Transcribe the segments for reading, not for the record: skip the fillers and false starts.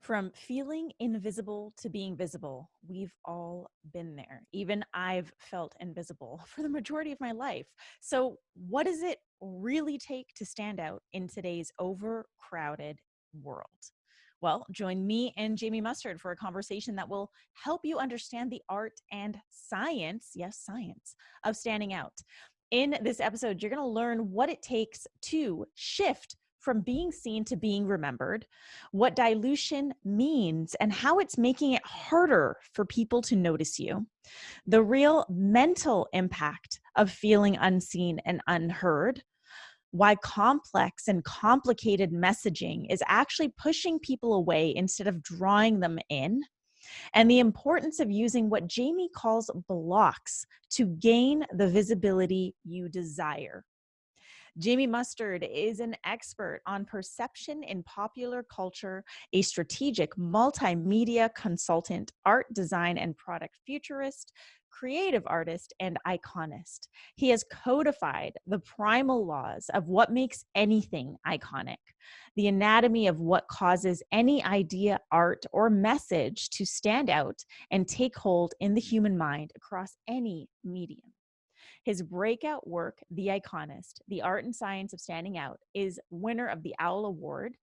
From feeling invisible to being visible, we've all been there. Even I've felt invisible for the majority of my life. So, what does it really take to stand out in today's overcrowded world? Well, join me and Jamie Mustard for a conversation that will help you understand the art and science, yes, science, of standing out. In this episode, you're going to learn what it takes to shift from being seen to being remembered, what dilution means, and how it's making it harder for people to notice you, the real mental impact of feeling unseen and unheard, why complex and complicated messaging is actually pushing people away instead of drawing them in, and the importance of using what Jamie calls blocks to gain the visibility you desire. Jamie Mustard is an expert on perception in popular culture, a strategic multimedia consultant, art design and product futurist, creative artist, and iconist. He has codified the primal laws of what makes anything iconic, the anatomy of what causes any idea, art, or message to stand out and take hold in the human mind across any medium. His breakout work, The Iconist, The Art and Science of Standing Out, is winner of the Owl Award,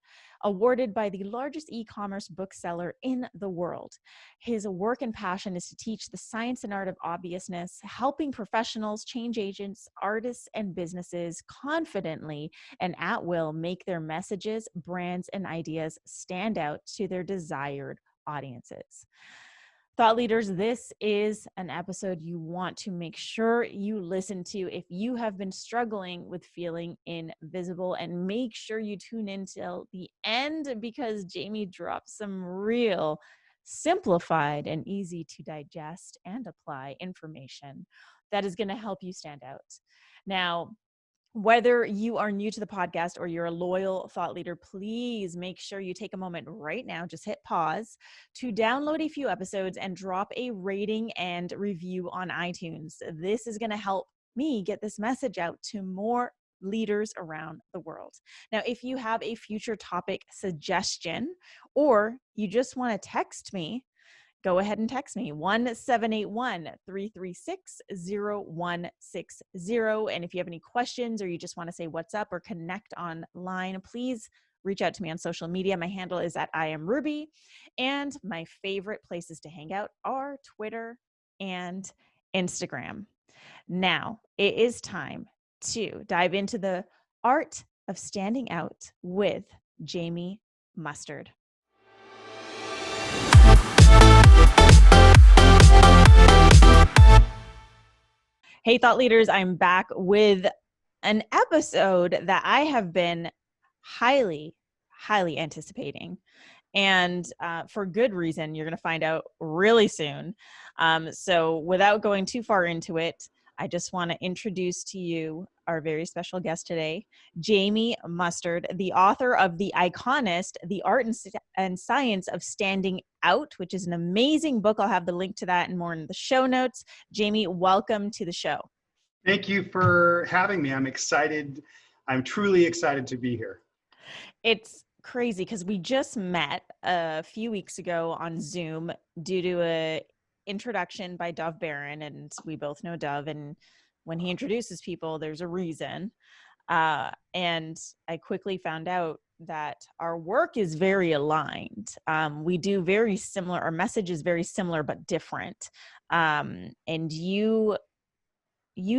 awarded by the largest e-commerce bookseller in the world. His work and passion is to teach the science and art of obviousness, helping professionals, change agents, artists, and businesses confidently and at will make their messages, brands, and ideas stand out to their desired audiences. Thought leaders, this is an episode you want to make sure you listen to if you have been struggling with feeling invisible, and make sure you tune in till the end because Jamie drops some real simplified and easy to digest and apply information that is going to help you stand out. Now, whether you are new to the podcast or you're a loyal thought leader, please make sure you take a moment right now, just hit pause, to download a few episodes and drop a rating and review on iTunes. This is going to help me get this message out to more leaders around the world. Now, if you have a future topic suggestion or you just want to text me, go ahead and text me 1-781-336-0160. And if you have any questions or you just want to say what's up or connect online, please reach out to me on social media. My handle is at I am Ruby. And my favorite places to hang out are Twitter and Instagram. Now it is time to dive into the art of standing out with Jamie Mustard. Hey, thought leaders, I'm back with an episode that I have been highly anticipating. And for good reason, you're going to find out really soon. So without going too far into it, I just want to introduce to you our very special guest today, Jamie Mustard, the author of The Iconist, The Art and Science of Standing Out, which is an amazing book. I'll have the link to that and more in the show notes. Jamie, welcome to the show. Thank you for having me. I'm excited. I'm truly excited to be here. It's crazy because we just met a few weeks ago on Zoom due to a introduction by Dov Barron, and we both know Dov, and when he introduces people, there's a reason. And I quickly found out that our work is very aligned. We do very similar, our message is very similar, but different. And you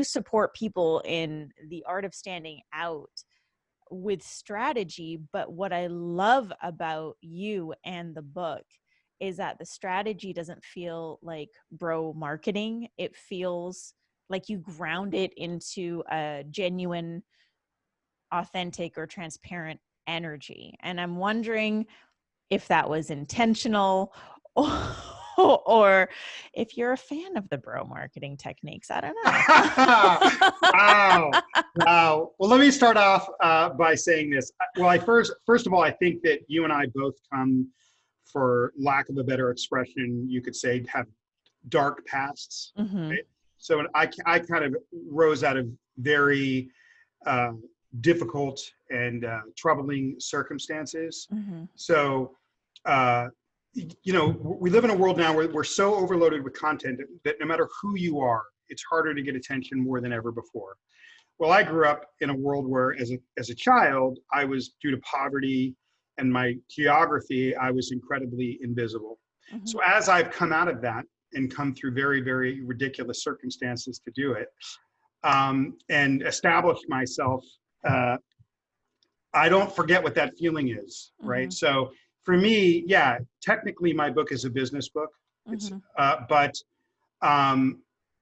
support people in the art of standing out with strategy. But what I love about you and the book is that the strategy doesn't feel like bro marketing. It feels like you ground it into a genuine, authentic, or transparent energy. And I'm wondering if that was intentional or if you're a fan of the bro marketing techniques. I don't know. Wow. Well, let me start off by saying this. Well, first of all, I think that you and I both come, for lack of a better expression, you could say, have dark pasts. Mm-hmm. Right? So I kind of rose out of very difficult and troubling circumstances. Mm-hmm. So uh, we live in a world now where we're so overloaded with content that no matter who you are, it's harder to get attention more than ever before. Well, I grew up in a world where as a child, I was, due to poverty and my geography, I was incredibly invisible. Mm-hmm. So as I've come out of that and come through very, very ridiculous circumstances to do it, and established myself, I don't forget what that feeling is, right? Mm-hmm. So for me, yeah, technically my book is a business book. It's, but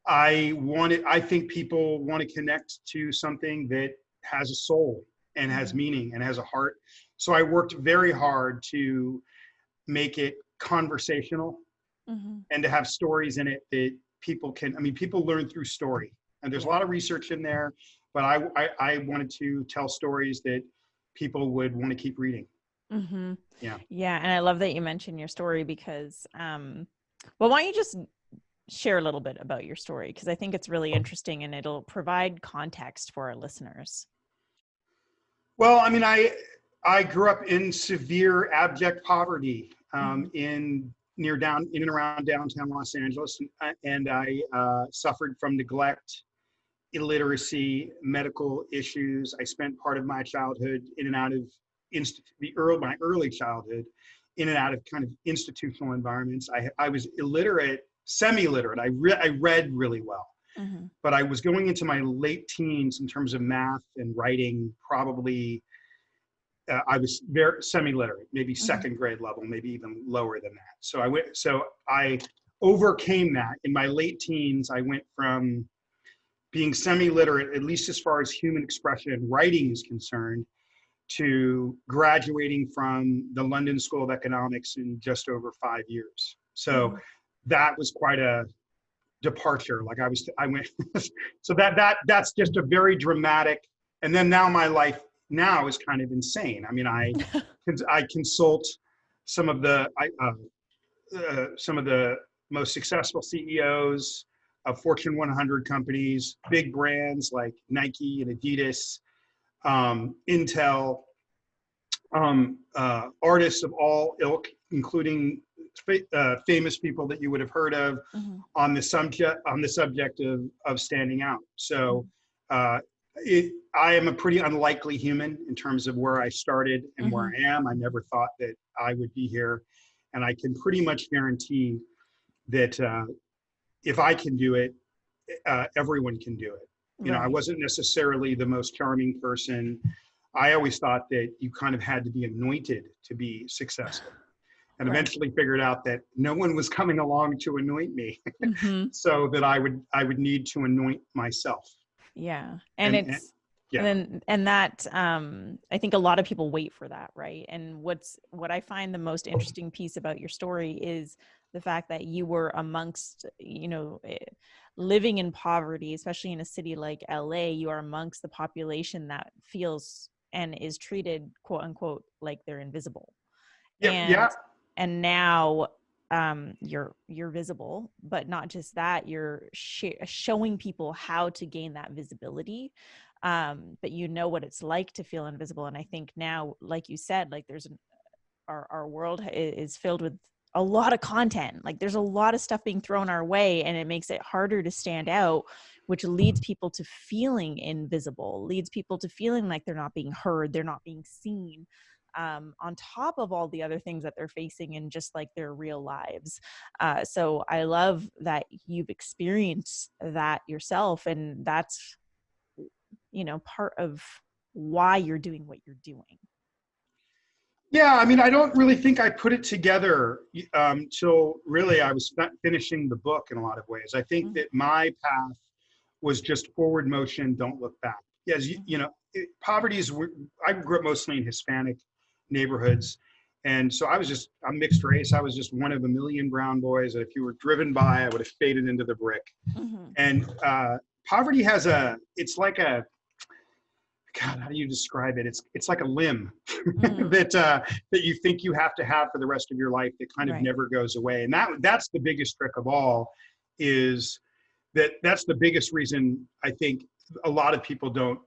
I think people want to connect to something that has a soul and has meaning and has a heart. So I worked very hard to make it conversational and to have stories in it that people can, I mean, people learn through story. And there's a lot of research in there, but I wanted to tell stories that people would want to keep reading. Yeah. Yeah. And I love that you mentioned your story because, well, why don't you just share a little bit about your story? Because I think it's really interesting and it'll provide context for our listeners. Well, I mean, I grew up in severe abject poverty in and around downtown Los Angeles, and I suffered from neglect, illiteracy, medical issues. I spent part of my childhood in and out of my early childhood in and out of kind of institutional environments. I was illiterate, semi-literate. I read really well, but I was going into my late teens in terms of math and writing. Probably I was very semi-literate, maybe second grade level, maybe even lower than that. So I overcame that in my late teens. I went from being semi-literate, at least as far as human expression and writing is concerned, to graduating from the London School of Economics in just over 5 years. So that was quite a departure. Like I went, so that's just a very dramatic. And then now my life now is kind of insane. I mean, I consult some of the most successful CEOs of Fortune 100 companies, big brands like Nike and Adidas, Intel, artists of all ilk, including famous people that you would have heard of on the subject of standing out. So I am a pretty unlikely human in terms of where I started and where I am. I never thought that I would be here, and I can pretty much guarantee that if I can do it, everyone can do it. You know, I wasn't necessarily the most charming person. I always thought that you kind of had to be anointed to be successful, and eventually figured out that no one was coming along to anoint me, so that I would need to anoint myself. Yeah, and that I think a lot of people wait for that, right? And what I find the most interesting piece about your story is the fact that you were amongst, living in poverty, especially in a city like LA, you are amongst the population that feels and is treated, quote unquote, like they're invisible. And now you're visible, but not just that, you're showing people how to gain that visibility. But you know what it's like to feel invisible. And I think now, like you said, like our world is filled with a lot of content. Like there's a lot of stuff being thrown our way, and it makes it harder to stand out, which leads people to feeling invisible, leads people to feeling like they're not being heard, they're not being seen, on top of all the other things that they're facing in just like their real lives. So I love that you've experienced that yourself, and that's, part of why you're doing what you're doing. Yeah, I mean, I don't really think I put it together till really I was finishing the book in a lot of ways. I think that my path was just forward motion, don't look back. Yes, poverty is, I grew up mostly in Hispanic neighborhoods. And so I'm mixed race. I was just one of a million brown boys that if you were driven by, I would have faded into the brick. And poverty it's like a, God, how do you describe it? It's like a limb that you think you have to have for the rest of your life that kind of never goes away. And that's the biggest trick of all, is that's the biggest reason I think a lot of people don't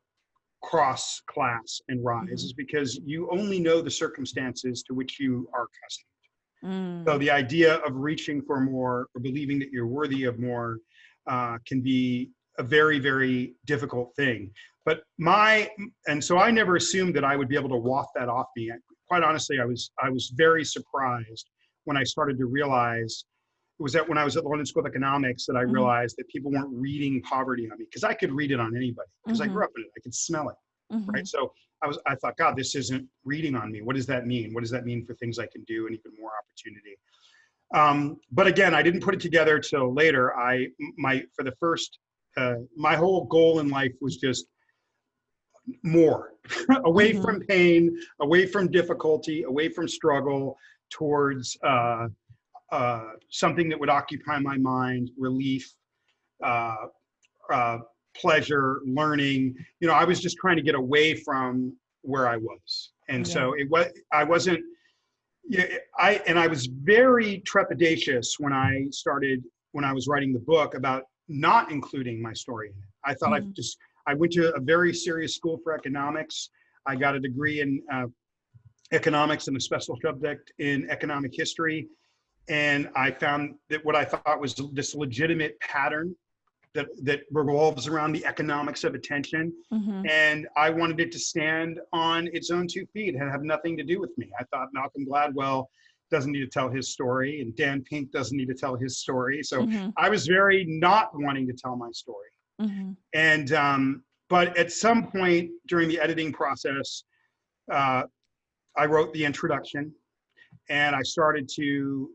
cross class and rise, is because you only know the circumstances to which you are accustomed. So Mm. the idea of reaching for more or believing that you're worthy of more can be a very, very difficult thing. But and so I never assumed that I would be able to waft that off me. Quite honestly, I was very surprised when I started to realize it was that when I was at the London School of Economics that I Mhm. realized that people weren't reading poverty on me, because I could read it on anybody because I Mhm. grew up in it. I could smell it, right? Mhm. So I thought, God, this isn't reading on me. What does that mean? What does that mean for things I can do and even more opportunity? But again, I didn't put it together till later. For the first, my whole goal in life was just more, away Mhm. from pain, away from difficulty, away from struggle, towards something that would occupy my mind, relief, uh, uh, pleasure, learning. You know, I was just trying to get away from where I was, and Yeah. so I wasn't. Yeah, I was very trepidatious when I was writing the book about not including my story in it. I thought Mhm. I went to a very serious school for economics. I got a degree in economics and a special subject in economic history. And I found that what I thought was this legitimate pattern that revolves around the economics of attention. Mhm. And I wanted it to stand on its own 2 feet and have nothing to do with me. I thought Malcolm Gladwell doesn't need to tell his story, and Dan Pink doesn't need to tell his story. So Mhm. I was very not wanting to tell my story. Mhm. And but at some point during the editing process, uh, I wrote the introduction, and I started to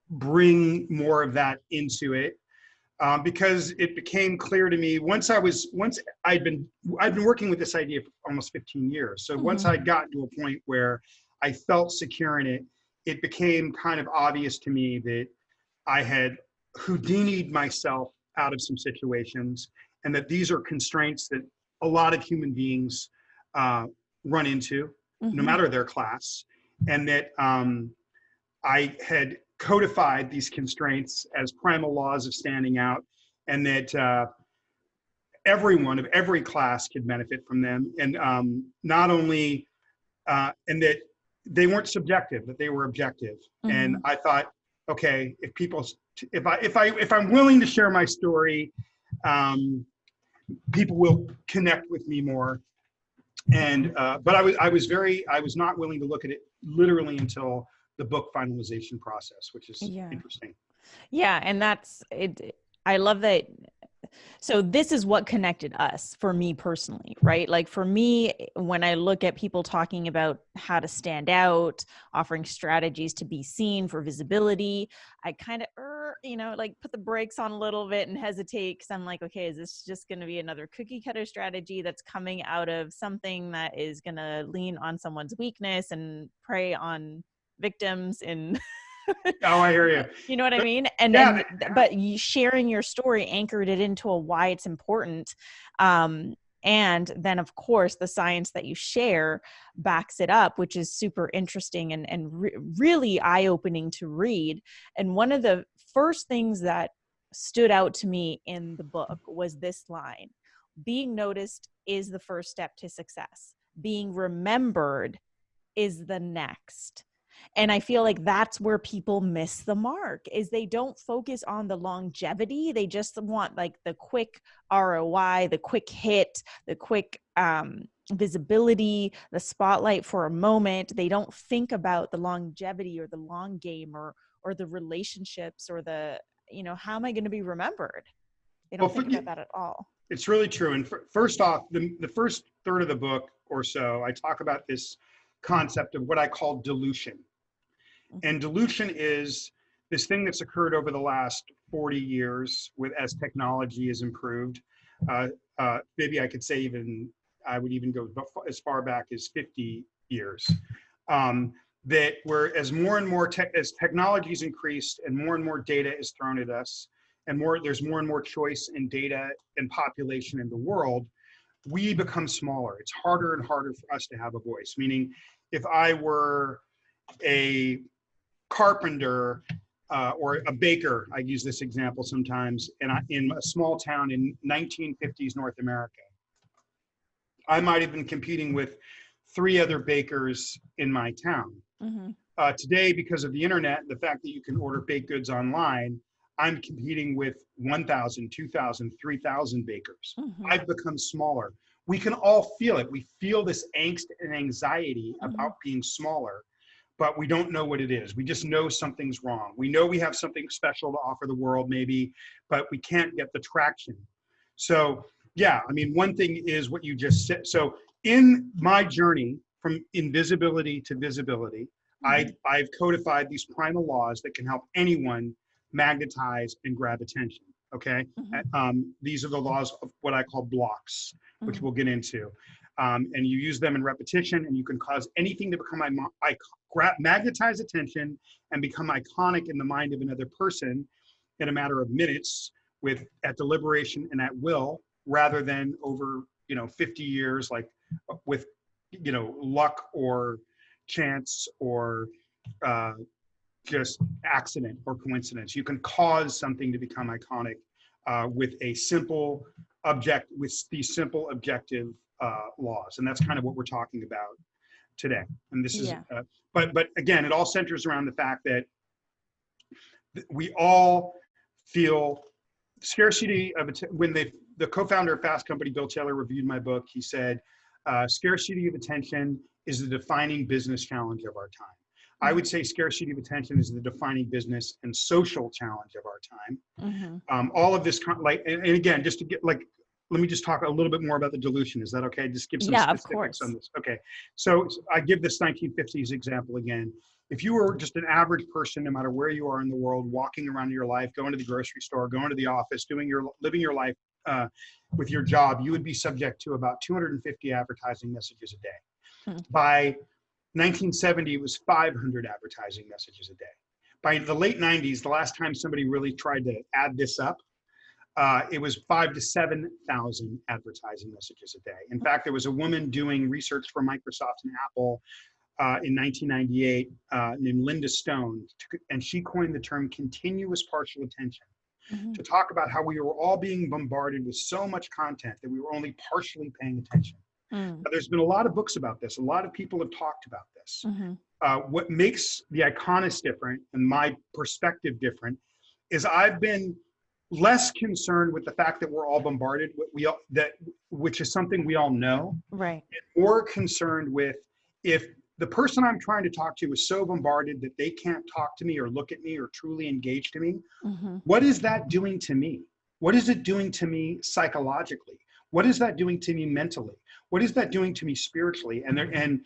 bring more of that into it, because it became clear to me once I'd been working with this idea for almost 15 years. So once Mhm. I'd gotten to a point where I felt secure in it, it became kind of obvious to me that I had Houdini'd myself out of some situations, and that these are constraints that a lot of human beings uh, run into, no Mhm. matter their class, and that I had codified these constraints as primal laws of standing out, and that everyone of every class could benefit from them, and not only and that they weren't subjective, that they were objective. And Mhm. I thought, okay, if I'm willing to share my story, um, people will connect with me more. And but I was not willing to look at it literally until the book finalization process, which is Yeah. interesting. Yeah, and that's it. I love that. So this is what connected us for me personally, right? Like for me, when I look at people talking about how to stand out, offering strategies to be seen for visibility, I kind of, like put the brakes on a little bit and hesitate, because I'm like, okay, is this just going to be another cookie cutter strategy that's coming out of something that is going to lean on someone's weakness and prey on victims in Oh, I hear you. you know what I mean? And Yeah, but you sharing your story anchored it into a why it's important. Um, and then of course the science that you share backs it up, which is super interesting and really eye-opening to read. And one of the first things that stood out to me in the book was this line: being noticed is the first step to success. Being remembered is the next. And I feel like that's where people miss the mark, is they don't focus on the longevity. They just want like the quick ROI, the quick hit, the quick visibility, the spotlight for a moment. They don't think about the longevity or the long game, or the relationships, or the, how am I going to be remembered? They well, don't think about that at all. it's really true. And first off, the first third of the book or so, I talk about this concept of what I call dilution. Mm-hmm. And dilution is this thing that's occurred over the last 40 years as technology has improved. Uh, Maybe I could say I would even go as far back as 50 years. Um, that where as more and more as technology's increased and more data is thrown at us, and there's more and more choice in data and population in the world, we become smaller. It's harder and harder for us to have a voice. Meaning, if I were a carpenter or a baker, I use this example sometimes, in a small town in 1950s North America, I might have been competing with 3 other bakers in my town. Mm-hmm. today, because of the internet and the fact that you can order baked goods online, I'm competing with 1,000, 2,000, 3,000 bakers. Mm-hmm. I've become smaller. We can all feel it. We feel this angst and anxiety Mm-hmm. about being smaller, but we don't know what it is. We just know something's wrong. We know we have something special to offer the world, maybe, but we can't get the traction. So, yeah, I mean, one thing is what you just said. So, in my journey from invisibility to visibility, Mm-hmm. I've codified these primal laws that can help anyone magnetize and grab attention. Okay. Mm-hmm. These are the laws of what I call blocks, which Mm-hmm. we'll get into. And you use them in repetition, and you can cause anything to become magnetize attention and become iconic in the mind of another person in a matter of minutes, with at deliberation and at will, rather than over 50 years, like with luck or chance or just accident or coincidence. You can cause something to become iconic with these simple objective laws, and that's kind of what we're talking about today. And this is, Yeah. but again, it all centers around the fact that we all feel scarcity of when the co-founder of Fast Company, Bill Taylor, reviewed my book. He said, scarcity of attention is the defining business challenge of our time. I would say scarcity of attention is the defining business and social challenge of our time. Mm-hmm. All of this, and again, just to get let me just talk a little bit more about the dilution. Is that okay? Just give some Yeah, of specifics on course. this. Okay. So I give this 1950s example again. If you were just an average person, no matter where you are in the world, walking around your life, going to the grocery store, going to the office, living your life with your job, you would be subject to about 250 advertising messages a day. Mm. By 1970, it was 500 advertising messages a day. By the late 90s, the last time somebody really tried to add this up, it was 5,000 to 7,000 advertising messages a day. In fact, there was a woman doing research for Microsoft and Apple in 1998 named Linda Stone, and she coined the term continuous partial attention Mm-hmm. to talk about how we were all being bombarded with so much content that we were only partially paying attention. Mm. There's been a lot of books about this. A lot of people have talked about this. Mm-hmm. What makes the Iconist different and my perspective different is I've been less concerned with the fact that we're all bombarded, which is something we all know, Right. and more concerned with if the person I'm trying to talk to is so bombarded that they can't talk to me or look at me or truly engage to me, Mm-hmm. what is that doing to me? What is it doing to me psychologically? What is that doing to me mentally? What is that doing to me spiritually? And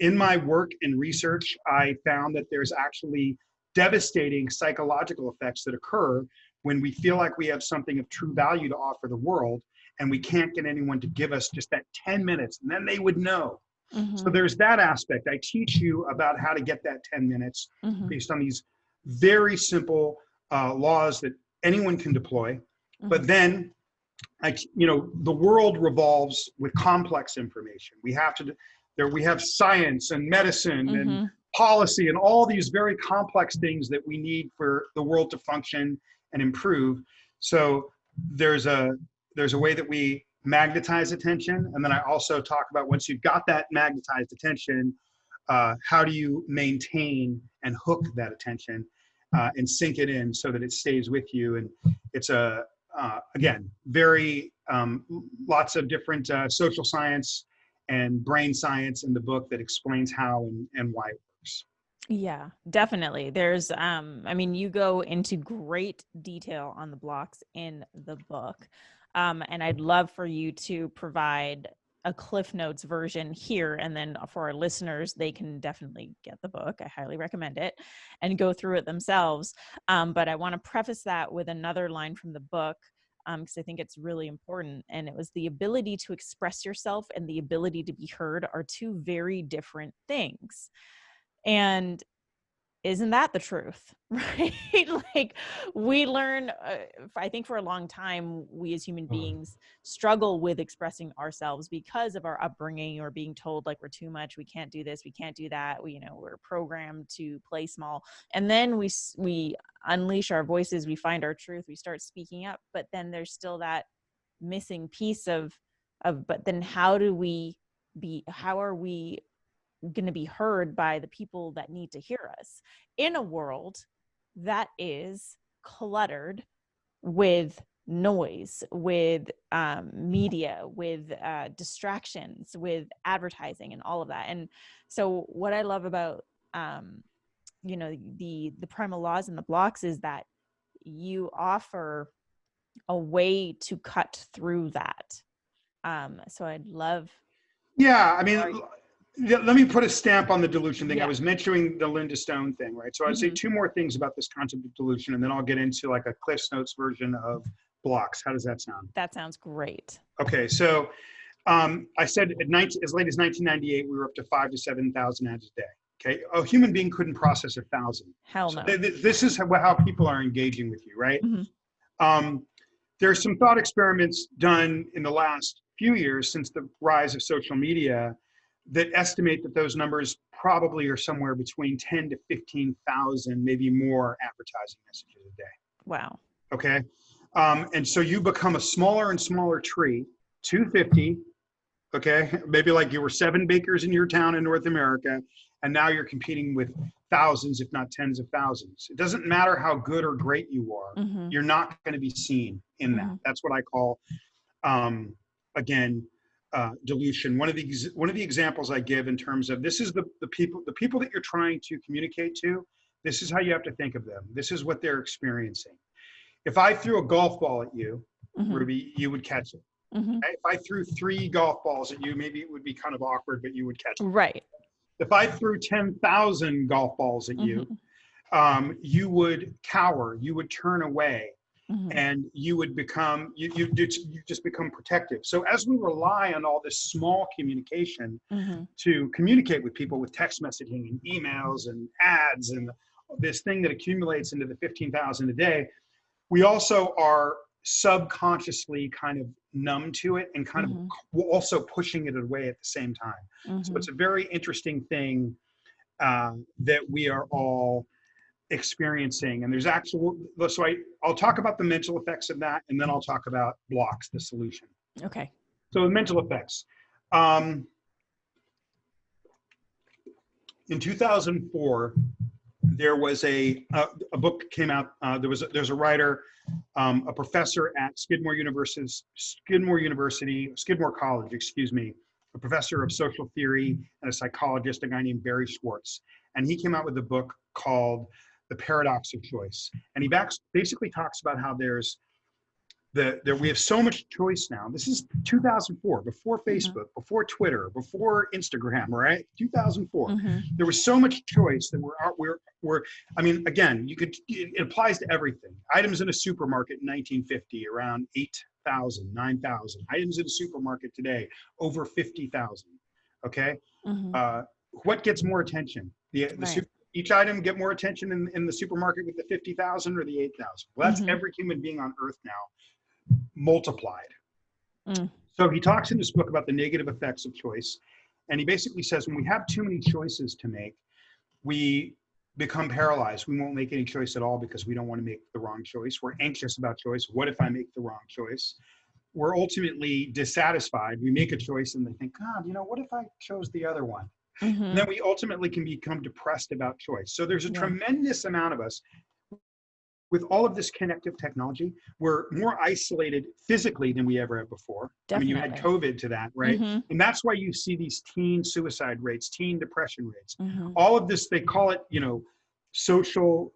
in my work and research, I found that there's actually devastating psychological effects that occur when we feel like we have something of true value to offer the world and we can't get anyone to give us just that 10 minutes, and then they would know. So Mm-hmm. there's that aspect. I teach you about how to get that 10 minutes Mm-hmm. based on these very simple laws that anyone can deploy. But then the world revolves with complex information. We have science and medicine and Mm-hmm. policy and all these very complex things that we need for the world to function and improve. So there's a way that we magnetize attention. And then I also talk about, once you've got that magnetized attention, how do you maintain and hook that attention and sink it in so that it stays with you. And it's again, very lots of different social science and brain science in the book that explains how and why it works. Yeah, definitely. There's, I mean, you go into great detail on the blocks in the book. And I'd love for you to provide a Cliff Notes version here. And then for our listeners, they can definitely get the book. I highly recommend it and go through it themselves. But I want to preface that with another line from the book, because I think it's really important. And it was the ability to express yourself and the ability to be heard are two very different things. And isn't that the truth? Right? Like, we learn, I think for a long time, we as human beings struggle with expressing ourselves because of our upbringing or being told like we're too much, we can't do this, we can't do that. We're programmed to play small. And then we unleash our voices, we find our truth, we start speaking up, but then there's still that missing piece of, but then how are we going to be heard by the people that need to hear us in a world that is cluttered with noise, with media, with distractions, with advertising and all of that. And so what I love about the primal laws and the blocks is that you offer a way to cut through that. So I'd love. Yeah, I mean, let me put a stamp on the dilution thing. Yeah. I was mentioning the Linda Stone thing, right? So I'd say Mhm. two more things about this concept of dilution, and then I'll get into like a Cliff's Notes version of blocks. How does that sound? That sounds great. Okay, so I said as late as 1998, we were up to 5,000 to 7,000 ads a day. Okay, a human being couldn't process 1,000. Hell So no. this is how people are engaging with you, right? Mhm. There's some thought experiments done in the last few years since the rise of social media that estimate that those numbers probably are somewhere between 10 to 15,000, maybe more advertising messages a day. Wow. Okay. And so you become a smaller and smaller tree, 250. Okay. Maybe like you were 7 bakers in your town in North America, and now you're competing with thousands, if not tens of thousands. It doesn't matter how good or great you are. Mhm. You're not going to be seen in that. Mhm. That's what I call, again, dilution. One of the examples I give in terms of this is the people that you're trying to communicate to. This is how you have to think of them. This is what they're experiencing. If I threw a golf ball at you, Mhm. Ruby, you would catch it. Mhm. If I threw 3 golf balls at you, maybe it would be kind of awkward, but you would catch it. Right. If I threw 10,000 golf balls at you, Mhm. you would cower, you would turn away, Mhm. and you would become you just become protective. So as we rely on all this small communication Mhm. to communicate with people with text messaging and emails and ads and this thing that accumulates into the 15,000 a day, we also are subconsciously kind of numb to it and kind Mhm. of also pushing it away at the same time. So it's Mhm. a very interesting thing that we are all experiencing. And there's actual, so I'll talk about the mental effects of that, and then I'll talk about blocks, the solution. Okay. So the mental effects. In 2004, there was a book came out. There's a writer, a professor at Skidmore College, excuse me, a professor of social theory and a psychologist, a guy named Barry Schwartz, and he came out with a book called The Paradox of Choice, and he basically talks about how we have so much choice now. This is 2004, before Facebook, before Twitter, before Instagram, right? 2004. Mhm. There was so much choice that I mean, again, it applies to everything. Items in a supermarket in 1950, around 8,000, 9,000. Items in a supermarket today, over 50,000. Okay. Mhm. What gets more attention? Right. Each item get more attention in the supermarket with the 50,000 or the 8,000? Well, that's Mhm. every human being on earth now multiplied. Mm. So he talks in this book about the negative effects of choice. And he basically says when we have too many choices to make, we become paralyzed. We won't make any choice at all because we don't want to make the wrong choice. We're anxious about choice. What if I make the wrong choice? We're ultimately dissatisfied. We make a choice and they think, God, what if I chose the other one? And then Mhm. we ultimately can become depressed about choice. So there's a Yeah. tremendous amount of us with all of this connective technology, we're more isolated physically than we ever have before. I mean, you had Definitely. COVID to that, right? Mhm. And that's why you see these teen suicide rates, teen depression rates. Mhm. All of this, they call it, social,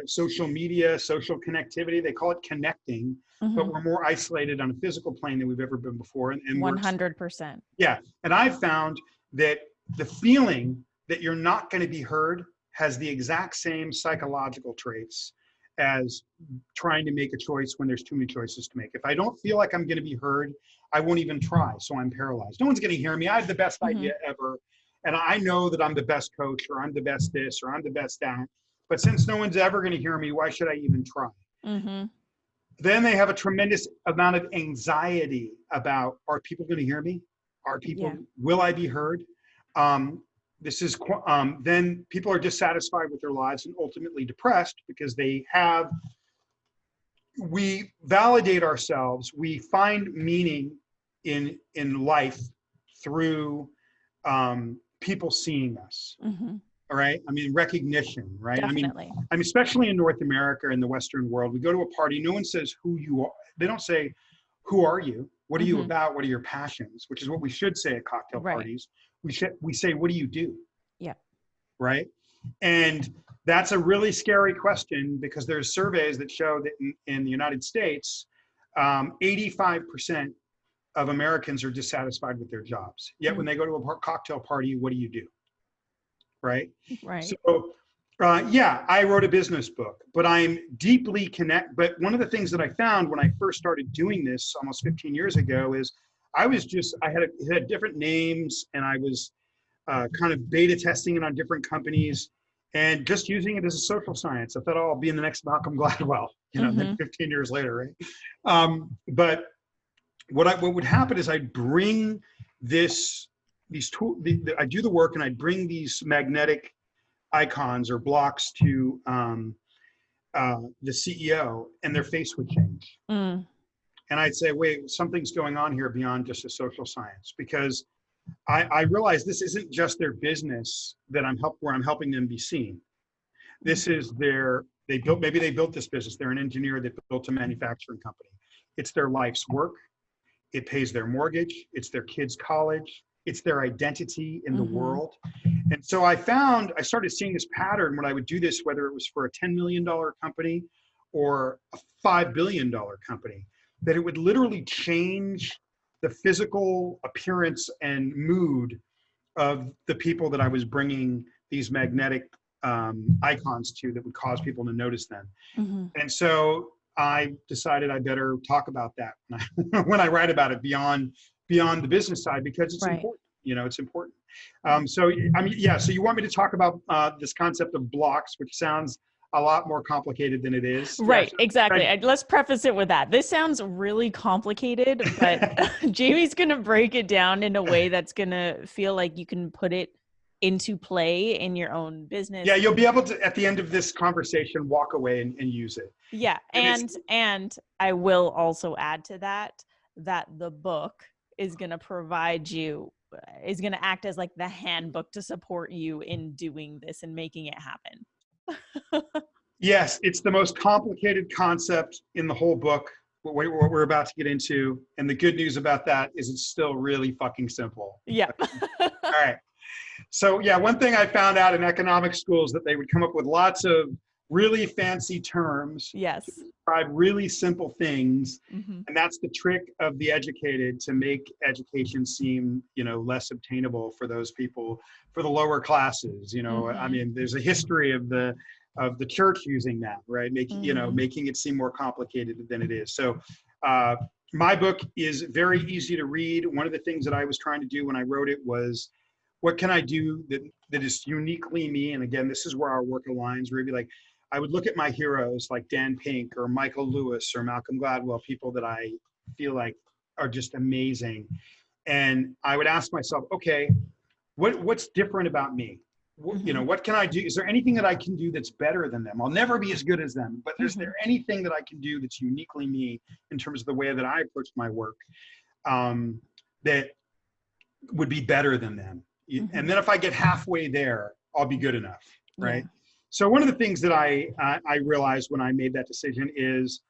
social media, social connectivity. They call it connecting, but Mhm. we're more isolated on a physical plane than we've ever been before. And we're, 100%. yeah. And I've found that the feeling that you're not going to be heard has the exact same psychological traits as trying to make a choice when there's too many choices to make. If I don't feel like I'm going to be heard, I won't even try. So I'm paralyzed. No one's going to hear me. I have the best idea Mhm. ever. And I know that I'm the best coach, or I'm the best this, or I'm the best that. But since no one's ever going to hear me, why should I even try? Mhm. Then they have a tremendous amount of anxiety about, are people going to hear me? Yeah. Will I be heard? Then people are dissatisfied with their lives and ultimately depressed because we validate ourselves. We find meaning in life through people seeing us. Mm-hmm. All right. I mean, recognition, right? Definitely. I mean, especially in North America and the Western world, we go to a party, no one says who you are. They don't say, who are you? What are you Mm-hmm. about? What are your passions? Which is what we should say at cocktail Right. parties. We say, what do you do? Yeah. Right. And that's a really scary question, because there's surveys that show that in the United States, 85% of Americans are dissatisfied with their jobs. Yet when they go to a cocktail party, what do you do? Right? Right. So, yeah, I wrote a business book, but I'm deeply connected. But one of the things that I found when I first started doing this almost 15 years ago is I had different names, and I was kind of beta testing it on different companies and just using it as a social science. I thought, oh, I'll be in the next Malcolm Gladwell, then 15 years later, right? But what would happen is I'd bring these tools, I do the work, and I'd bring these magnetic icons or blocks to the CEO, and their face would change. Mm. And I'd say, wait, something's going on here beyond just a social science, because I realize this isn't just their business that where I'm helping them be seen. This is maybe they built this business. They're an engineer that built a manufacturing company. It's their life's work. It pays their mortgage. It's their kids' college. It's their identity in the world. And so I started seeing this pattern when I would do this, whether it was for a $10 million company or a $5 billion company, that it would literally change the physical appearance and mood of the people that I was bringing these magnetic icons to, that would cause people to notice them. And so I decided I better talk about that when I write about it beyond the business side, because it's important. It's important. So I mean, yeah. So you want me to talk about this concept of blocks, which sounds a lot more complicated than it is. Right, Yeah, exactly. Let's preface it with that. This sounds really complicated, but Jamie's going to break it down in a way that's going to feel like you can put it into play in your own business. Yeah, you'll be able to, at the end of this conversation, walk away and use it. Yeah, and I will also add to that the book is going to is going to act as like the handbook to support you in doing this and making it happen. Yes, it's the most complicated concept in the whole book, what we're about to get into. And the good news about that is it's still really fucking simple. Yeah. All right. So yeah, one thing I found out in economic school is that they would come up with lots of really fancy terms yes. to describe really simple things. And that's the trick of the educated, to make education seem, less obtainable for those people, for the lower classes. I mean, there's a history of the church using that, right? Making it seem more complicated than it is. So my book is very easy to read. One of the things that I was trying to do when I wrote it was, what can I do that is uniquely me? And again, this is where our work aligns, where it'd be like, I would look at my heroes like Dan Pink or Michael Lewis or Malcolm Gladwell, people that I feel like are just amazing. And I would ask myself, okay, what's different about me? What can I do? Is there anything that I can do that's better than them? I'll never be as good as them, but is there anything that I can do that's uniquely me in terms of the way that I approach my work, that would be better than them? And then if I get halfway there, I'll be good enough, right? Yeah. So one of the things that I realized when I made that decision is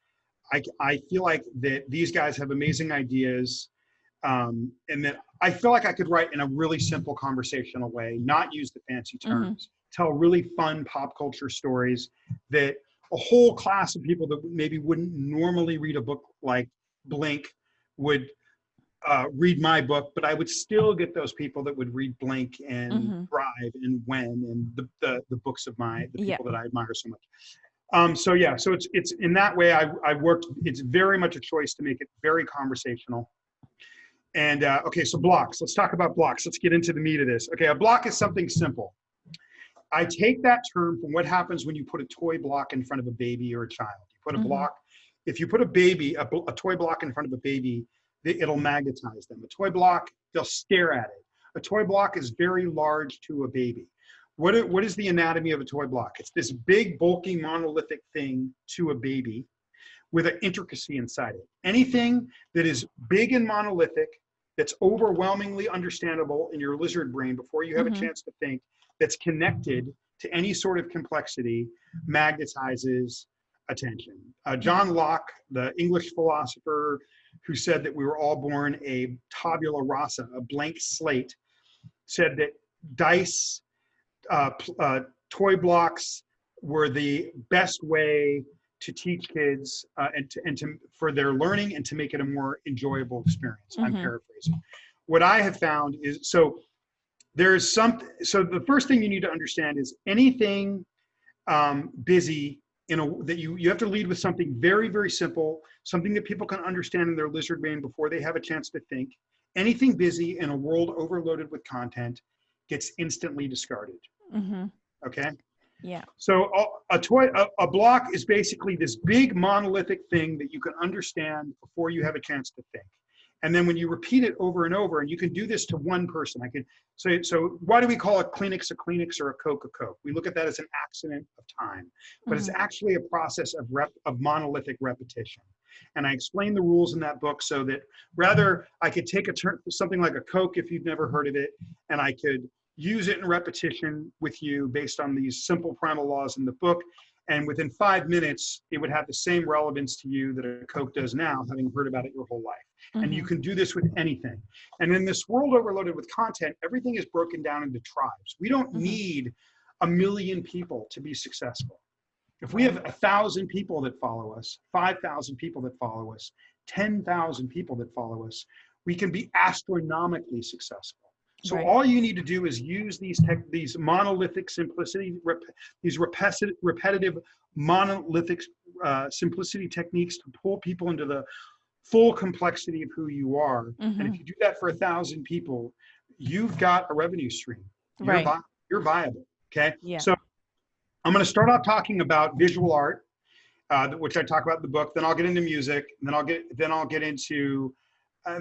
I feel like that these guys have amazing ideas, and that I feel like I could write in a really simple conversational way, not use the fancy terms, tell really fun pop culture stories that a whole class of people that maybe wouldn't normally read a book like Blink would read my book, but I would still get those people that would read Blink and Thrive and When and the books of the people that I admire so much. So yeah, so it's in that way I worked. It's very much a choice to make it very conversational. And okay, so blocks. Let's talk about blocks. Let's get into the meat of this. Okay, a block is something simple. I take that term from what happens when you put a toy block in front of a baby or a child. You put a block. If you put a toy block in front of a baby, it'll magnetize them. A toy block, they'll stare at it. A toy block is very large to a baby. What is the anatomy of a toy block? It's this big, bulky, monolithic thing to a baby with an intricacy inside it. Anything that is big and monolithic that's overwhelmingly understandable in your lizard brain before you have a chance to think, that's connected to any sort of complexity, magnetizes attention. John Locke, the English philosopher who said that we were all born a tabula rasa, a blank slate, said that dice, toy blocks were the best way to teach kids for their learning and to make it a more enjoyable experience. I'm paraphrasing. What I have found is, so the first thing you need to understand is anything busy that you have to lead with something very, very simple, something that people can understand in their lizard brain before they have a chance to think. Anything busy in a world overloaded with content gets instantly discarded. Okay. Yeah. So a block is basically this big monolithic thing that you can understand before you have a chance to think. And then when you repeat it over and over, and you can do this to one person, I could say, so why do we call a Kleenex or a Coke a Coke? We look at that as an accident of time, but it's actually a process of monolithic repetition. And I explain the rules in that book so that rather I could take something like a Coke, if you've never heard of it, and I could use it in repetition with you based on these simple primal laws in the book. And within 5 minutes, it would have the same relevance to you that a Coke does now, having heard about it your whole life. And you can do this with anything. And in this world overloaded with content, everything is broken down into tribes. We don't need 1 million people to be successful. If we have 1,000 people that follow us, 5,000 people that follow us, 10,000 people that follow us, we can be astronomically successful. So all you need to do is use these monolithic simplicity, these repetitive monolithic simplicity techniques to pull people into the full complexity of who you are. And if you do that for 1,000 people, you've got a revenue stream. You're viable. Okay. Yeah. So I'm going to start off talking about visual art, which I talk about in the book. Then I'll get into music, and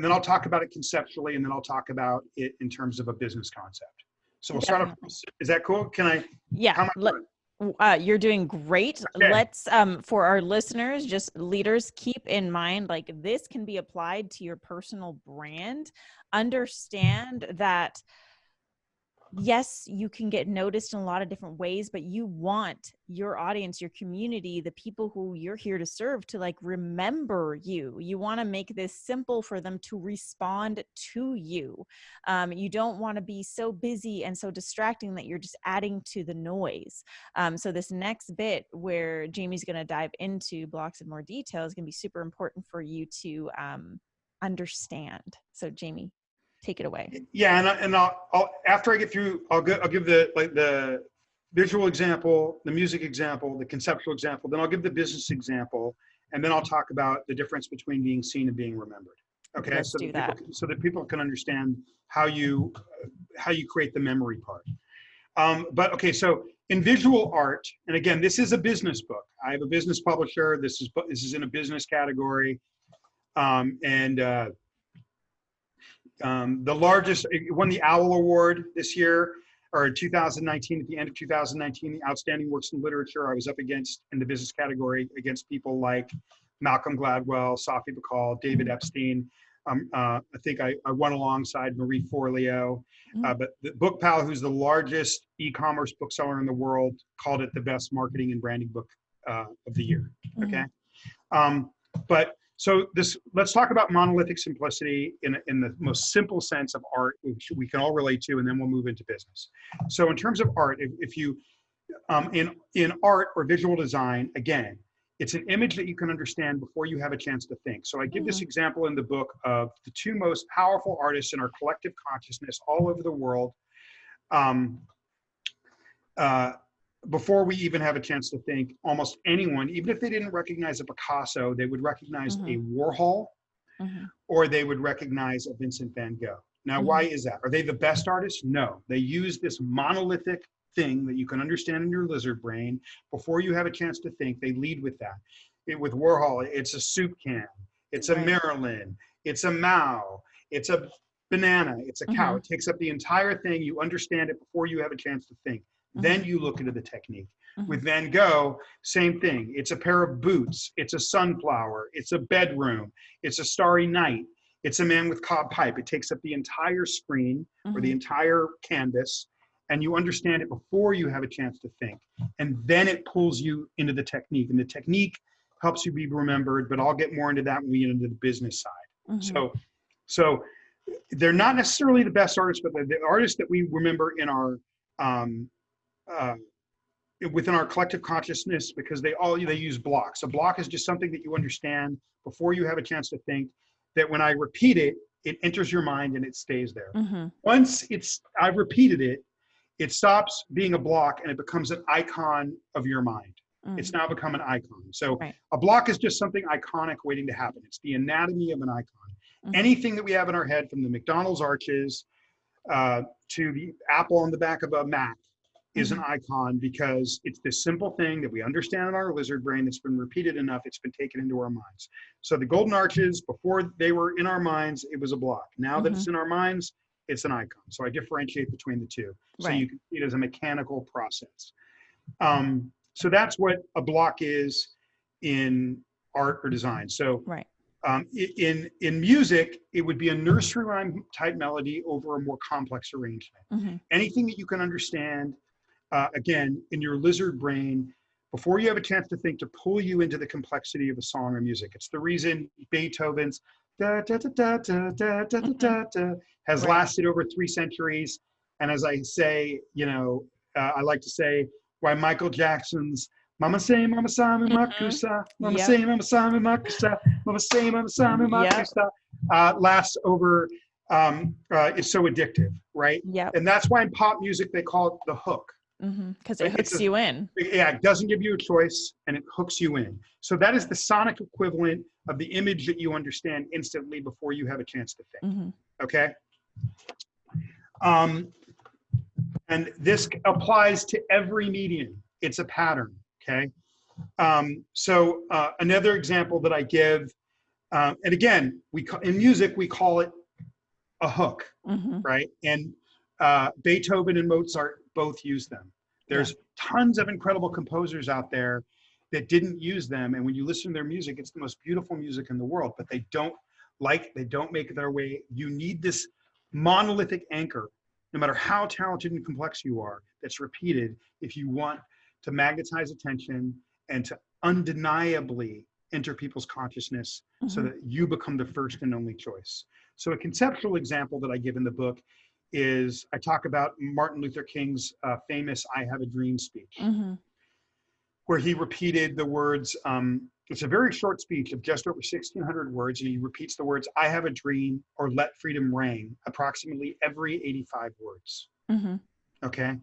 then I'll talk about it conceptually, and then I'll talk about it in terms of a business concept. So we'll start off. Is that cool? Can I? Yeah. You're doing great. Okay. Let's, for our listeners, just leaders, keep in mind, like, this can be applied to your personal brand. Understand that, yes, you can get noticed in a lot of different ways, but you want your audience, your community, the people who you're here to serve, to like remember you. You want to make this simple for them to respond to you. You don't want to be so busy and so distracting that you're just adding to the noise. So this next bit where Jamie's going to dive into blocks in more detail is going to be super important for you to understand. So Jamie, take it away. Yeah, and I'll after I get through, I'll give the visual example, the music example, the conceptual example. Then I'll give the business example, and then I'll talk about the difference between being seen and being remembered. Okay, Let's do that. So that people can understand how you create the memory part. But okay, so in visual art, and again, this is a business book. I have a business publisher. This is in a business category, the largest, it won the Owl Award this year, or in 2019, at the end of 2019, the Outstanding Works in Literature. I was up against, in the business category, against people like Malcolm Gladwell, Safi Bahcall, David Epstein. I think I won alongside Marie Forleo. But the Book Pal, who's the largest e-commerce bookseller in the world, called it the best marketing and branding book of the year. Okay. So let's talk about monolithic simplicity in the most simple sense of art, which we can all relate to, and then we'll move into business. So in terms of art, if you, in art or visual design, again, it's an image that you can understand before you have a chance to think. So I give this example in the book of the two most powerful artists in our collective consciousness all over the world. Before we even have a chance to think, almost anyone, even if they didn't recognize a Picasso, they would recognize a Warhol, or they would recognize a Vincent van Gogh. Now, why is that? Are they the best artists? No. They use this monolithic thing that you can understand in your lizard brain. Before you have a chance to think, they lead with that. With Warhol, it's a soup can, it's a Marilyn, it's a Mao, it's a banana, it's a cow. It takes up the entire thing. You understand it before you have a chance to think. Then you look into the technique. With Van Gogh, same thing. It's a pair of boots. It's a sunflower. It's a bedroom. It's a starry night. It's a man with cob pipe. It takes up the entire screen or the entire canvas, and you understand it before you have a chance to think. And then it pulls you into the technique. And the technique helps you be remembered, but I'll get more into that when we get into the business side. So they're not necessarily the best artists, but the artists that we remember in our within our collective consciousness, because they use blocks. A block is just something that you understand before you have a chance to think, that when I repeat it, it enters your mind and it stays there. Once I've repeated it, it stops being a block and it becomes an icon of your mind. It's now become an icon. So a block is just something iconic waiting to happen. It's the anatomy of an icon. Anything that we have in our head, from the McDonald's arches to the apple on the back of a Mac, is an icon, because it's this simple thing that we understand in our lizard brain that's been repeated enough, it's been taken into our minds. So the golden arches, before they were in our minds, it was a block. Now that it's in our minds, it's an icon. So I differentiate between the two. So you can see it as a mechanical process. So that's what a block is in art or design. So in music, it would be a nursery rhyme type melody over a more complex arrangement. Anything that you can understand, again, in your lizard brain, before you have a chance to think, to pull you into the complexity of a song or music. It's the reason Beethoven's da, da, da, da, da, da, da, da, da, has lasted over 3 centuries. And as I say, I like to say, why Michael Jackson's Mama say, Mama sa me makusa, Mama say, Mama sa me makusa, Mama say, Mama sa me makusa, lasts over, it's so addictive, right? And that's why in pop music, they call it the hook. Because it hooks you in. Yeah, it doesn't give you a choice, and it hooks you in. So that is the sonic equivalent of the image that you understand instantly before you have a chance to think. Okay? And this applies to every medium. It's a pattern, okay? So another example that I give, and again, in music, we call it a hook, right? And Beethoven and Mozart both use them. There's tons of incredible composers out there that didn't use them. And when you listen to their music, it's the most beautiful music in the world, but they don't make it their way. You need this monolithic anchor, no matter how talented and complex you are, that's repeated if you want to magnetize attention and to undeniably enter people's consciousness so that you become the first and only choice. So a conceptual example that I give in the book is, I talk about Martin Luther King's famous "I Have a Dream" speech, where he repeated the words, it's a very short speech of just over 1,600 words, and he repeats the words, "I have a dream," or "Let freedom ring," approximately every 85 words. Okay?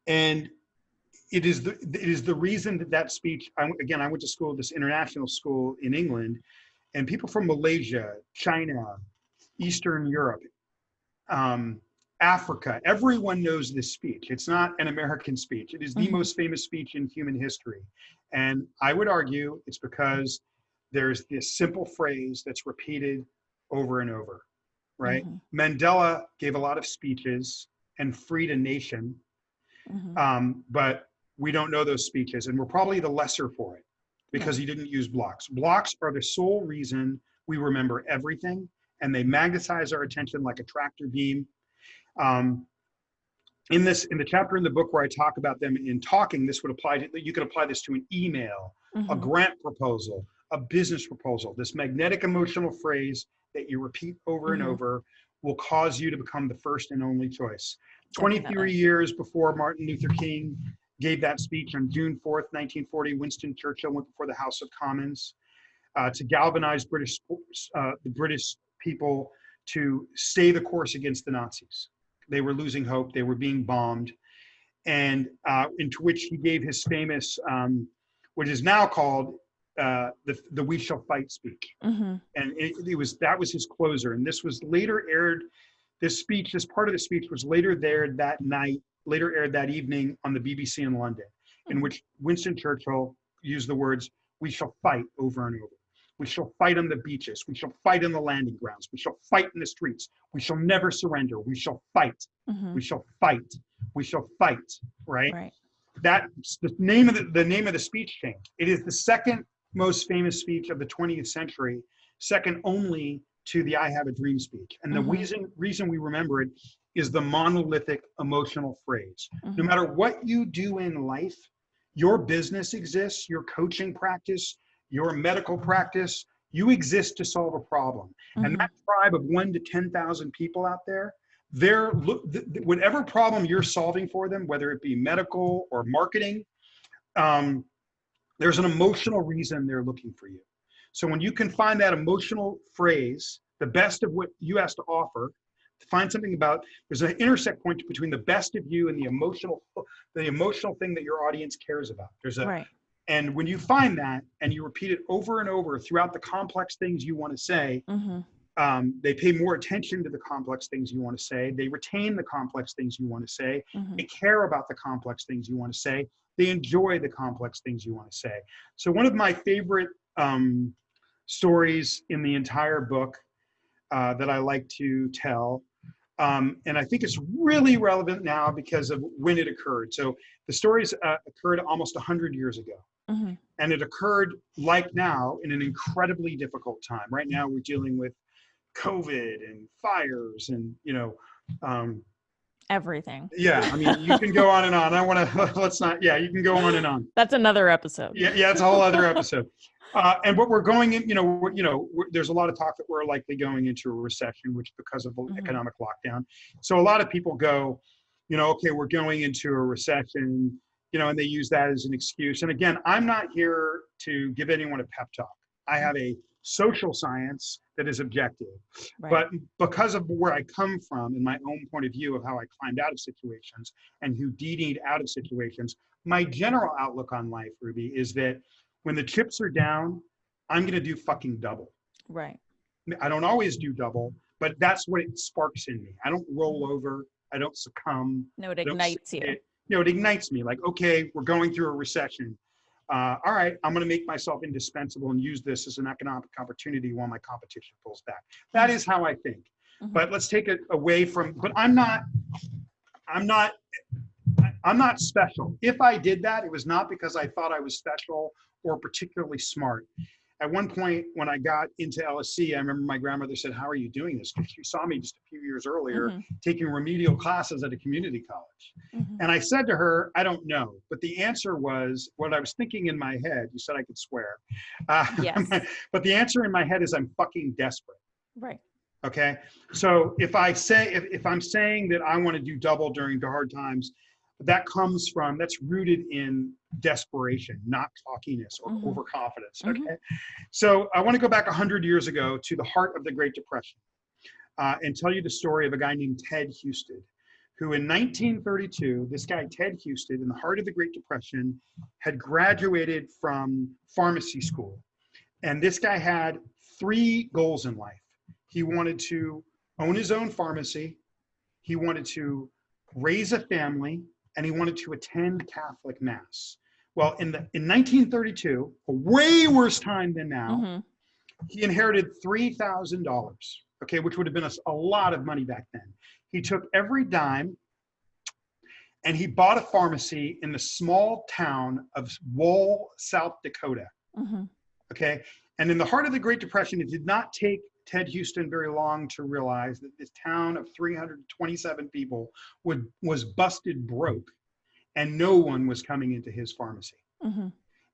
And it is the reason that speech, I went to school, this international school in England, and people from Malaysia, China, Eastern Europe, Africa, everyone knows this speech. It's not an American speech. It is the most famous speech in human history. And I would argue it's because there's this simple phrase that's repeated over and over, right? Mandela gave a lot of speeches and freed a nation, but we don't know those speeches, and we're probably the lesser for it because he didn't use blocks. Blocks are the sole reason we remember everything, and they magnetize our attention like a tractor beam. In the chapter in the book where I talk about them in talking, this would apply to, you could apply this to an email, a grant proposal, a business proposal. This magnetic emotional phrase that you repeat over and over will cause you to become the first and only choice. 23 years before Martin Luther King gave that speech on June 4th, 1940, Winston Churchill went before the House of Commons to galvanize the British people to stay the course against the Nazis. They were losing hope. They were being bombed. And into which he gave his famous, what is now called the "We Shall Fight" speech. And that was his closer. And this was later aired, this part of the speech was later aired that evening on the BBC in London, in which Winston Churchill used the words, "We shall fight" over and over. We shall fight on the beaches. We shall fight on the landing grounds. We shall fight in the streets. We shall never surrender. We shall fight. We shall fight. We shall fight. Right? That's the name of the speech change. It is the second most famous speech of the 20th century second only to the I have a dream speech. And the reason we remember it is the monolithic emotional phrase. No matter what you do in life, your business exists, your coaching practice, your medical practice, you exist to solve a problem. And that tribe of 1 to 10,000 people out there, whatever problem you're solving for them, whether it be medical or marketing, there's an emotional reason they're looking for you. So when you can find that emotional phrase, the best of what you have to offer, find something about, there's an intersect point between the best of you and the emotional thing that your audience cares about. And when you find that and you repeat it over and over throughout the complex things you want to say, they pay more attention to the complex things you want to say. They retain the complex things you want to say. They care about the complex things you want to say. They enjoy the complex things you want to say. So one of my favorite stories in the entire book that I like to tell, and I think it's really relevant now because of when it occurred. So the stories occurred almost 100 years ago. And it occurred like now in an incredibly difficult time. Right now we're dealing with COVID and fires and, everything. Yeah, I mean, you can go on and on. I want to, let's not, yeah, you can go on and on. That's another episode. Yeah, it's a whole other episode. And what we're going in, there's a lot of talk that we're likely going into a recession, which because of the economic lockdown. So a lot of people go, okay, we're going into a recession, and they use that as an excuse. And again, I'm not here to give anyone a pep talk. I have a social science that is objective. Right. But because of where I come from and my own point of view of how I climbed out of situations and who DD'd out of situations, my general outlook on life, Ruby, is that when the chips are down, I'm going to do fucking double. Right. I don't always do double, but that's what it sparks in me. I don't roll over. I don't succumb. No, it ignites you. It ignites me. Like, okay, we're going through a recession. All right, I'm going to make myself indispensable and use this as an economic opportunity while my competition pulls back. That is how I think. But let's take it away from, but I'm not special. If I did that, it was not because I thought I was special or particularly smart. At one point when I got into LSC, I remember my grandmother said, "How are you doing this?" Because she saw me just a few years earlier taking remedial classes at a community college. And I said to her, "I don't know." But the answer was what I was thinking in my head. You said I could swear. Yes. But the answer in my head is I'm fucking desperate. Right. Okay. So if I'm saying that I want to do double during the hard times, that's rooted in desperation, not cockiness or overconfidence. Okay. So I want to go back 100 years ago to the heart of the Great Depression and tell you the story of a guy named Ted Houston, who in 1932, this guy, Ted Houston, in the heart of the Great Depression, had graduated from pharmacy school. And this guy had 3 goals in life. He wanted to own his own pharmacy. He wanted to raise a family, and he wanted to attend Catholic Mass. Well, in 1932, a way worse time than now, he inherited $3,000, okay, which would have been a lot of money back then. He took every dime and he bought a pharmacy in the small town of Wall, South Dakota, okay? And in the heart of the Great Depression, it did not take Ted Houston very long to realize that this town of 327 people was busted broke and no one was coming into his pharmacy.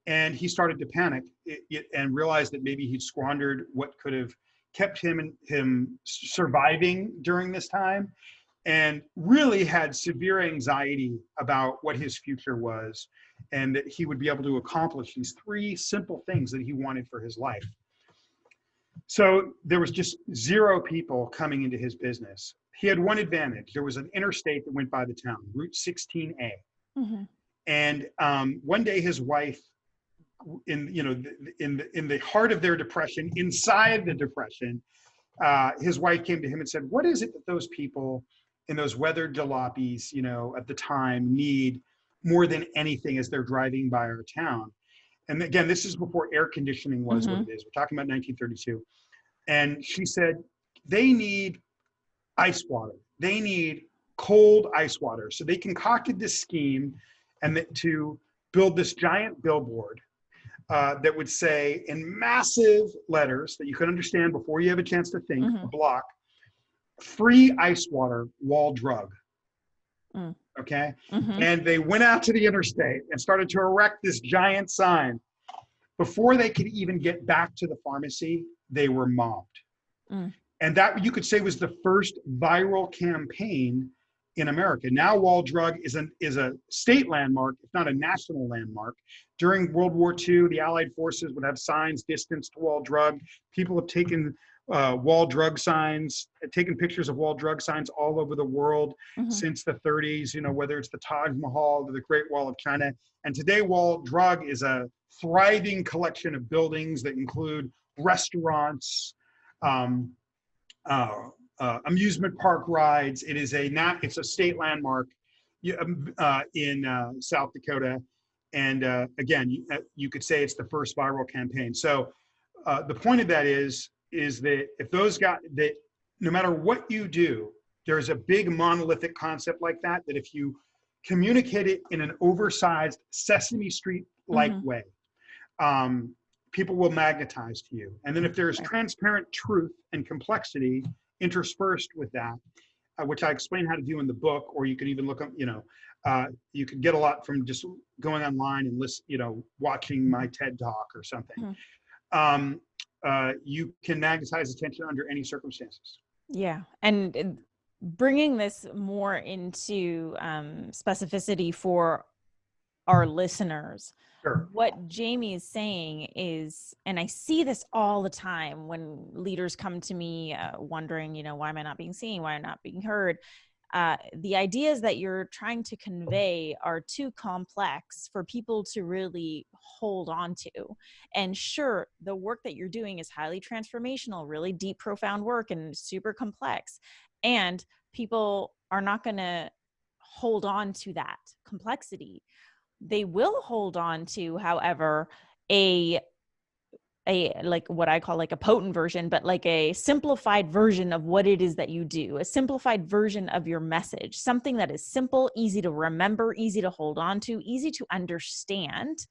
And he started to panic and realized that maybe he'd squandered what could have kept him surviving during this time, and really had severe anxiety about what his future was and that he would be able to accomplish these 3 simple things that he wanted for his life. So there was just 0 people coming into his business. He had one advantage. There was an interstate that went by the town, Route 16A. And one day his wife, in the heart of their depression, inside the depression, his wife came to him and said, "What is it that those people in those weathered jalopies, at the time need more than anything as they're driving by our town?" And again, this is before air conditioning was what it is. We're talking about 1932. And she said, they need ice water. They need cold ice water. So they concocted this scheme to build this giant billboard that would say in massive letters that you could understand before you have a chance to think, a block, free ice water, wall drug. Okay. And they went out to the interstate and started to erect this giant sign. Before they could even get back to the pharmacy, they were mobbed. And that, you could say, was the first viral campaign in America. Now wall drug is a state landmark, if not a national landmark. During World War II, the Allied forces would have signs distanced to wall drug. People have taken wall drug signs, taken pictures of wall drug signs all over the world since the 30s, you know, whether it's the Taj Mahal or the Great Wall of China. And today wall drug is a thriving collection of buildings that include restaurants, amusement park rides. It's a state landmark in South Dakota. And again, you could say it's the first viral campaign. So the point of that is that if those guys, that no matter what you do, there's a big monolithic concept like that, that if you communicate it in an oversized Sesame Street-like way, people will magnetize to you. And then if there's transparent truth and complexity interspersed with that, which I explain how to do in the book, or you can even look up, you know, you could get a lot from just going online and listen, you know, watching my TED talk or something. You can magnetize attention under any circumstances. Yeah. And bringing this more into specificity for our listeners, what Jamie is saying is, and I see this all the time when leaders come to me wondering, you know, why am I not being seen? Why am I not being heard? The ideas that you're trying to convey are too complex for people to really hold on to. And sure, the work that you're doing is highly transformational, really deep, profound work and super complex. And people are not going to hold on to that complexity. They will hold on to, however, a like what I call like a potent version, but like a simplified version of what it is that you do, a simplified version of your message, something that is simple, easy to remember, easy to hold on to, easy to understand.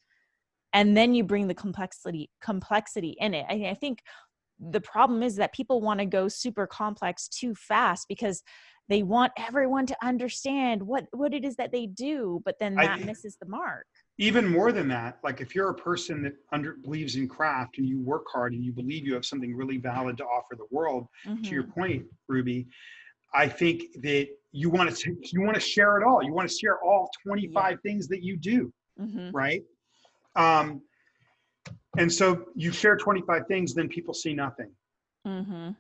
And then you bring the complexity in it. I think the problem is that people want to go super complex too fast because they want everyone to understand what it is that they do, but then that misses the mark. Even more than that, like if you're a person that believes in craft and you work hard and you believe you have something really valid to offer the world, to your point, Ruby, I think that you want to share it all. You want to share all 25 things that you do, right? And so you share 25 things, then people see nothing.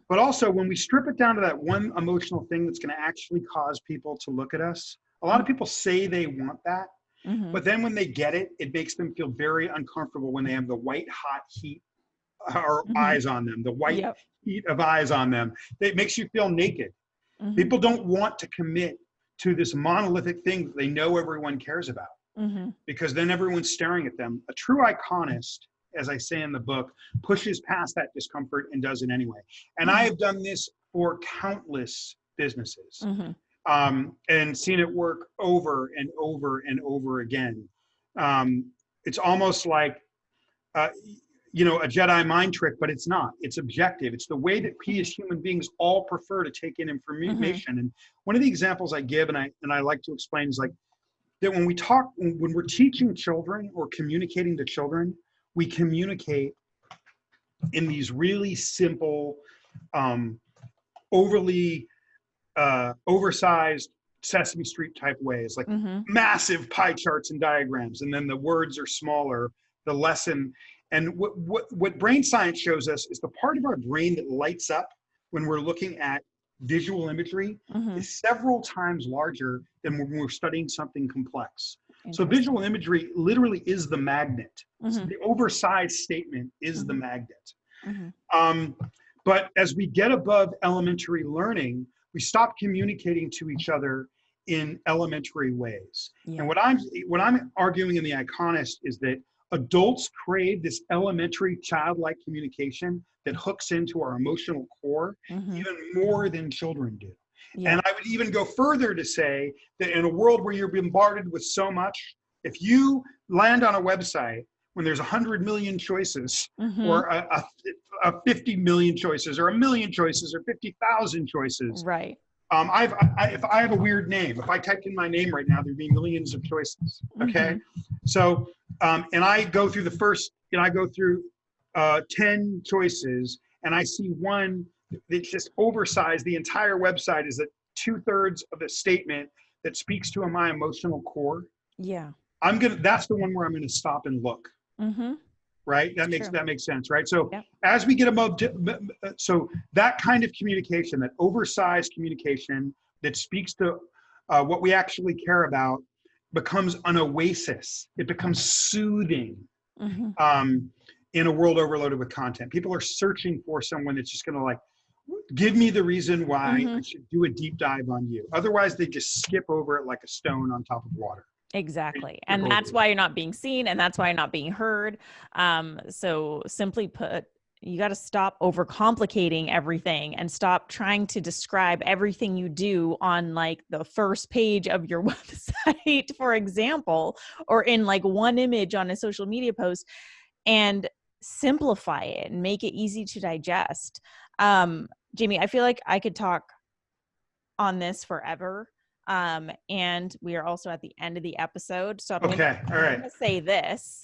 But also when we strip it down to that one emotional thing that's going to actually cause people to look at us, a lot of people say they want that, but then when they get it, it makes them feel very uncomfortable when they have the white hot heat or eyes on them, the white heat of eyes on them. It makes you feel naked. People don't want to commit to this monolithic thing that they know everyone cares about, because then everyone's staring at them. A true iconist, as I say in the book, pushes past that discomfort and does it anyway. And I have done this for countless businesses and seen it work over and over and over again. It's almost like, you know, a Jedi mind trick, but it's not. It's objective. It's the way that we as human beings all prefer to take in information. And one of the examples I give, and I like to explain, is like that when we're teaching children or communicating to children, we communicate in these really simple, overly oversized Sesame Street type ways, like massive pie charts and diagrams, and then the words are smaller, the lesson. And what brain science shows us is the part of our brain that lights up when we're looking at visual imagery is several times larger than when we're studying something complex. So visual imagery literally is the magnet. So the oversized statement is the magnet. But as we get above elementary learning, we stop communicating to each other in elementary ways. And what I'm arguing in the Iconist is that adults crave this elementary childlike communication that hooks into our emotional core even more than children do. And I would even go further to say that in a world where you're bombarded with so much, if you land on a website when there's 100 million choices, Mm-hmm. or a 50 million choices, or a million choices, or 50,000 choices. Right. If I have a weird name, if I typed in my name right now, there'd be millions of choices. Okay, Mm-hmm. so and I go through the first, I go through 10 choices, and I see one that's just oversized. The entire website is that 2/3 of a statement that speaks to my emotional core. Yeah. That's the one where I'm gonna stop and look. Mm-hmm. Right? It's true. That makes sense, right? So Yep. as we get above, so that kind of communication, that oversized communication that speaks to what we actually care about, becomes an oasis. It becomes soothing Mm-hmm. in a world overloaded with content. People are searching for someone that's just going to like give me the reason why Mm-hmm. I should do a deep dive on you. Otherwise, they just skip over it like a stone on top of water. Exactly. Skip And over that's it. why you're not being seen, and that's why you're not being heard. So simply put, you got to stop overcomplicating everything and stop trying to describe everything you do on like the first page of your website, for example, or in like one image on a social media post, and simplify it and make it easy to digest. Jamie, I feel like I could talk on this forever. And we are also at the end of the episode. So Okay, all I'm right. gonna say this.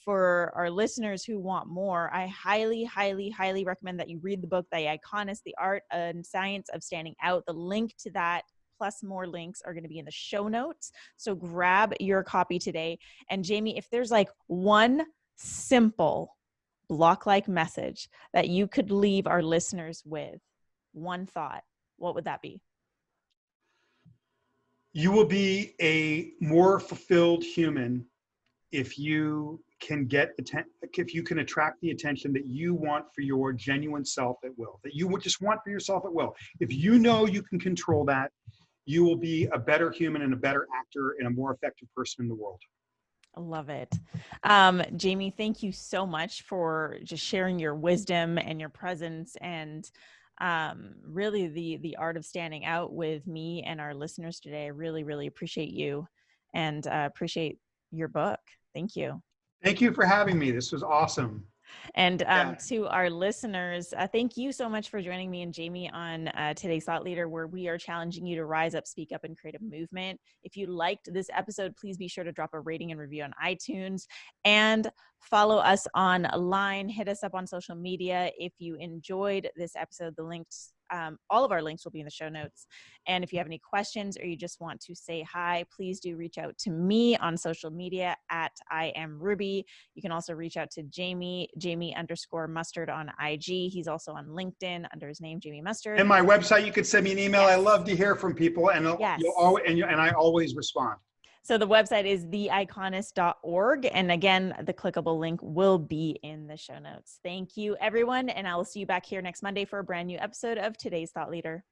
For our listeners who want more, I highly, highly, highly recommend that you read the book, The Iconist, The Art and Science of Standing Out. The link to that plus more links are going to be in the show notes. So grab your copy today. And Jamie, if there's like one simple block-like message that you could leave our listeners with, one thought, what would that be? You will be a more fulfilled human if you can if you can attract the attention that you want for your genuine self at will, that you would just want for yourself at will. If you know you can control that, you will be a better human and a better actor and a more effective person in the world. I love it. Jamie, thank you so much for just sharing your wisdom and your presence, and really the art of standing out with me and our listeners today. I really, really appreciate you, and appreciate your book. Thank you. Thank you for having me. This was awesome. And Yeah. to our listeners, thank you so much for joining me and Jamie on today's Thought Leader, where we are challenging you to rise up, speak up, and create a movement. If you liked this episode, please be sure to drop a rating and review on iTunes, and follow us online. Hit us up on social media. If you enjoyed this episode, the links, all of our links will be in the show notes. And if you have any questions or you just want to say hi, please do reach out to me on social media at I am Ruby. You can also reach out to Jamie _mustard on IG. He's also on LinkedIn under his name, Jamie Mustard. And my website, you could send me an email. Yes. I love to hear from people, and Yes. and I always respond. So the website is theiconist.org. And again, the clickable link will be in the show notes. Thank you, everyone. And I will see you back here next Monday for a brand new episode of Today's Thought Leader.